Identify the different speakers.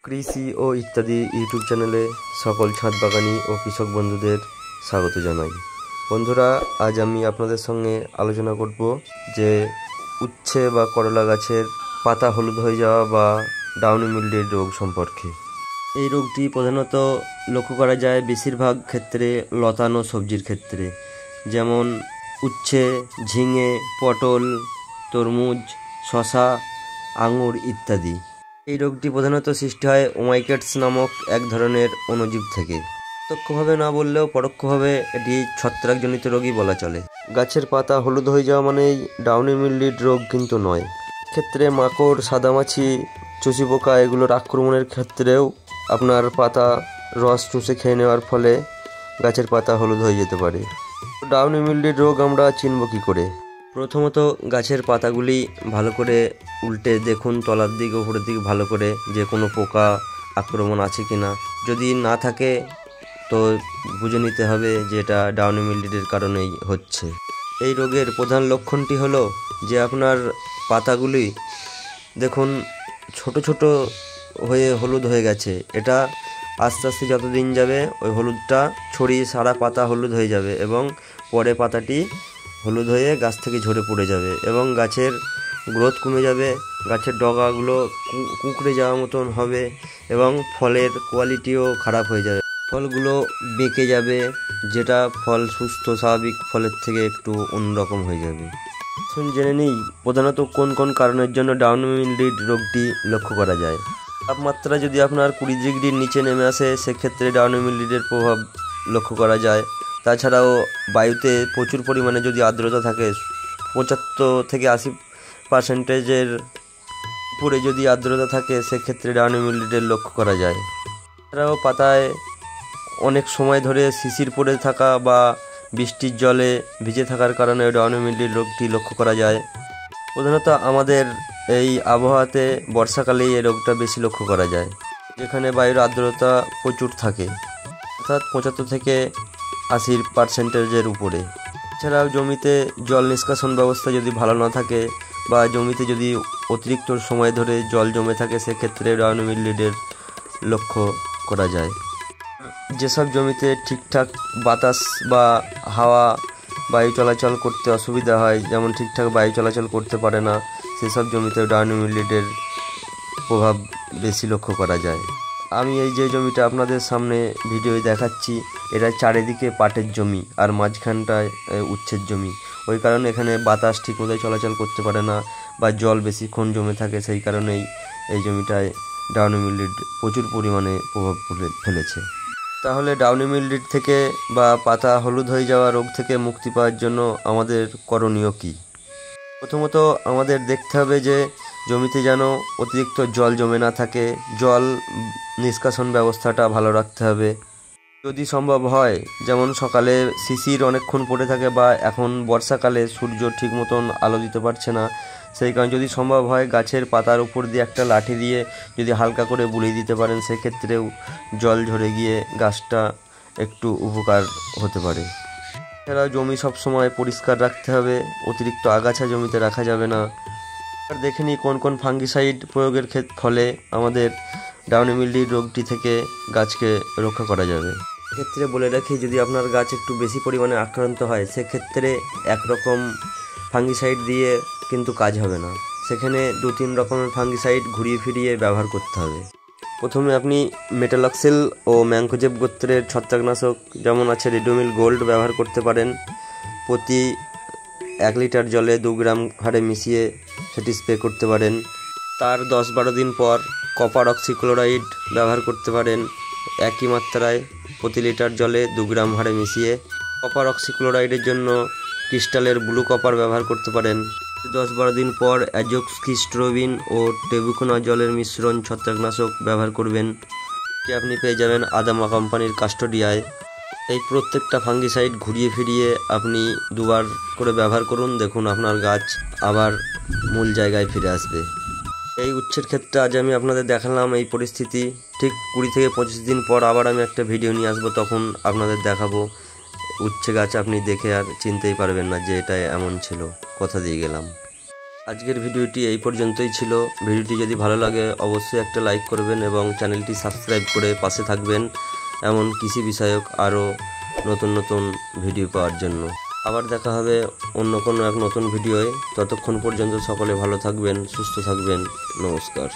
Speaker 1: কৃষি ও ইত্যাদি ইউটিউব চ্যানেলে সকল ছাদ বাগানি ও কৃষক বন্ধুদের স্বাগত জানাই। বন্ধুরা, আজ আমি আপনাদের সঙ্গে আলোচনা করব যে উচ্ছে বা করলা গাছের পাতা হলুদ হয়ে যাওয়া বা ডাউনি মিল্ডের রোগ সম্পর্কে। এই রোগটি প্রধানত লক্ষ্য করা যায় বেশিরভাগ ক্ষেত্রে লতানো সবজির ক্ষেত্রে, যেমন উচ্ছে, ঝিঙে, পটল, তরমুজ, শশা, আঙুর ইত্যাদি। এই রোগটি প্রধানত সৃষ্টি হয় ওমাইকেটস নামক এক ধরনের অণুজীব থেকে। প্রত্যক্ষভাবে না বললেও পরোক্ষভাবে এটি ছত্রাকজনিত রোগই বলা চলে। গাছের পাতা হলুদ হয়ে যাওয়া মানেই ডাউনি মিল্ডিড রোগ কিন্তু নয়। ক্ষেত্রে মাকড়, সাদামাছি, চুষি পোকা এগুলোর আক্রমণের ক্ষেত্রেও আপনার পাতা রস চুষে খেয়ে নেওয়ার ফলে গাছের পাতা হলুদ হয়ে যেতে পারে। ডাউনি মিল্ডিড রোগ আমরা চিনব কী করে? প্রথমত গাছের পাতাগুলি ভালো করে উল্টে দেখুন তলার দিক উপরের দিক ভালো করে, যে কোনো পোকা আক্রমণ আছে কি না। যদি না থাকে তো বুঝে নিতে হবে যে এটা ডাউনি মিল্ডিডের কারণেই হচ্ছে। এই রোগের প্রধান লক্ষণটি হলো যে আপনার পাতাগুলি দেখুন ছোট ছোট হয়ে হলুদ হয়ে গেছে। এটা আস্তে আস্তে যত দিন যাবে ওই হলুদটা ছড়িয়ে সারা পাতা হলুদ হয়ে যাবে এবং পরে পাতাটি হলুদ হয়ে গাছ থেকে ঝরে পড়ে যাবে এবং গাছের গ্রোথ কমে যাবে, গাছের ডগাগুলো কুঁকড়ে যাওয়ার মতন হবে এবং ফলের কোয়ালিটিও খারাপ হয়ে যাবে। ফলগুলো বেঁকে যাবে, যেটা ফল সুস্থ স্বাভাবিক ফলের থেকে একটু অন্যরকম হয়ে যাবে। শুন জেনে নিই প্রধানত কোন কোন কারণের জন্য ডাউনি মিল্ডিড রোগটি লক্ষ্য করা যায়। তাপমাত্রা যদি আপনার 20 ডিগ্রির নিচে নেমে আসে সেক্ষেত্রে ডাউনি মিল্ডিডের প্রভাব লক্ষ্য করা যায়। তাছাড়াও বায়ুতে প্রচুর পরিমাণে যদি আর্দ্রতা থাকে, 75 থেকে 80% উপরে যদি আর্দ্রতা থাকে সেক্ষেত্রে ডাউনি মিল্ডিডের লক্ষ্য করা যায়। এছাড়াও পাতায় অনেক সময় ধরে শিশির পড়ে থাকা বা বৃষ্টির জলে ভিজে থাকার কারণে ডাউনি মিল্ডিড রোগটি লক্ষ্য করা যায়। প্রধানত আমাদের এই আবহাওয়াতে বর্ষাকালেই এই রোগটা বেশি লক্ষ্য করা যায়, যেখানে বায়ুর আর্দ্রতা প্রচুর থাকে, অর্থাৎ 75 থেকে 80% উপরে। এছাড়াও জমিতে জল নিষ্কাশন ব্যবস্থা যদি ভালো না থাকে বা জমিতে যদি অতিরিক্ত সময় ধরে জল জমে থাকে সেক্ষেত্রে ডাউনি মিল্ডিডের লক্ষ্য করা যায়। যেসব জমিতে ঠিকঠাক বাতাস বা হাওয়া বায়ু চলাচল করতে অসুবিধা হয়, যেমন ঠিকঠাক বায়ু চলাচল করতে পারে না, সেসব জমিতে ডাউনি মিল্ডিডের প্রভাব বেশি লক্ষ্য করা যায়। আমি এই যে জমিটা আপনাদের সামনে ভিডিও দেখাচ্ছি, এটা চারিদিকে পাটের জমি আর মাঝখানটায় উচ্ছের জমি। ওই কারণে এখানে বাতাস ঠিকমতো চলাচল করতে পারে না বা জল বেশিক্ষণ জমে থাকে, সেই কারণেই এই জমিটায় ডাউনি মিল্ডিড প্রচুর পরিমাণে প্রভাব ফেলেছে। তাহলে ডাউনি মিল্ডিড থেকে বা পাতা হলুদ হয়ে যাওয়া রোগ থেকে মুক্তি পাওয়ার জন্য আমাদের করণীয় কী? প্রথমত আমাদের দেখতে হবে যে জমিতে যেন অতিরিক্ত জল জমে না থাকে, জল নিষ্কাশন ব্যবস্থাটা ভালো রাখতে হবে। যদি সম্ভব হয়, যেমন সকালে শিশির অনেকক্ষণ পড়ে থাকে বা এখন বর্ষাকালে সূর্য ঠিক মতন আলো দিতে পারছে না, সেই কারণে যদি সম্ভব হয় গাছের পাতার উপর দিয়ে একটা লাঠি দিয়ে যদি হালকা করে বুলিয়ে দিতে পারেন সেক্ষেত্রেও জল ঝরে গিয়ে গাছটা একটু উপকার হতে পারে। এছাড়াও জমি সবসময় পরিষ্কার রাখতে হবে, অতিরিক্ত আগাছা জমিতে রাখা যাবে না। আর দেখে নিই কোন কোন ফাঙ্গিসাইড প্রয়োগের ফলে আমাদের ডাউনি মিল্ডিড রোগটি থেকে গাছকে রক্ষা করা যাবে। এক্ষেত্রে বলে রাখি, যদি আপনার গাছ একটু বেশি পরিমাণে আক্রান্ত হয় সেক্ষেত্রে একরকম ফাঙ্গিসাইড দিয়ে কিন্তু কাজ হবে না, সেখানে 2-3 রকমের ফাঙ্গিসাইড ঘুরিয়ে ফিরিয়ে ব্যবহার করতে হবে। প্রথমে আপনি মেটালক্সিল ও ম্যানকোজেব গোত্রের ছত্রাকনাশক যেমন আছে রেডোমিল গোল্ড ব্যবহার করতে পারেন। প্রতি 1 লিটার জলে 2 গ্রাম হারে মিশিয়ে সেটি স্প্রে করতে পারেন। তার 10-12 দিন পর কপার অক্সিক্লোরাইড ব্যবহার করতে পারেন একই মাত্রায় প্রতি লিটার জলে 2 গ্রাম হারে মিশিয়ে। কপার অক্সিক্লোরাইডের জন্য ক্রিস্টালের ব্লু কপার ব্যবহার করতে পারেন। 10-12 দিন পর অ্যাজোক্সিস্ট্রোবিন ও টেবুকোনাজলের মিশ্রণ ছত্রাকনাশক ব্যবহার করবেন, যে আপনি পেয়ে যাবেন আদামা কোম্পানির কাস্টোডিয়ায়। এই প্রত্যেকটা ফাঙ্গিসাইড ঘুরিয়ে ফিরিয়ে আপনি 2 বার করে ব্যবহার করুন, দেখুন আপনার গাছ আবার মূল জায়গায় ফিরে আসবে। এই উচ্ছের ক্ষেত্রে আজ আমি আপনাদের দেখালাম এই পরিস্থিতি। ঠিক 20 থেকে 25 দিন পর আবার আমি একটা ভিডিও নিয়ে আসবো, তখন আপনাদের দেখাবো উচ্ছে গাছ আপনি দেখে আর চিনতেই পারবেন না যে এটা এমন ছিল। কথা দিয়ে গেলাম। আজকের ভিডিওটি এই পর্যন্তই ছিল। ভিডিওটি যদি ভালো লাগে অবশ্যই একটা লাইক করবেন এবং চ্যানেলটি সাবস্ক্রাইব করে পাশে থাকবেন এমন কৃষি বিষয়ক আরও নতুন নতুন ভিডিও পাওয়ার জন্য। আবার দেখা হবে অন্য কোনো এক নতুন ভিডিওয়। ততক্ষণ পর্যন্ত সকলে ভালো থাকবেন, সুস্থ থাকবেন। নমস্কার।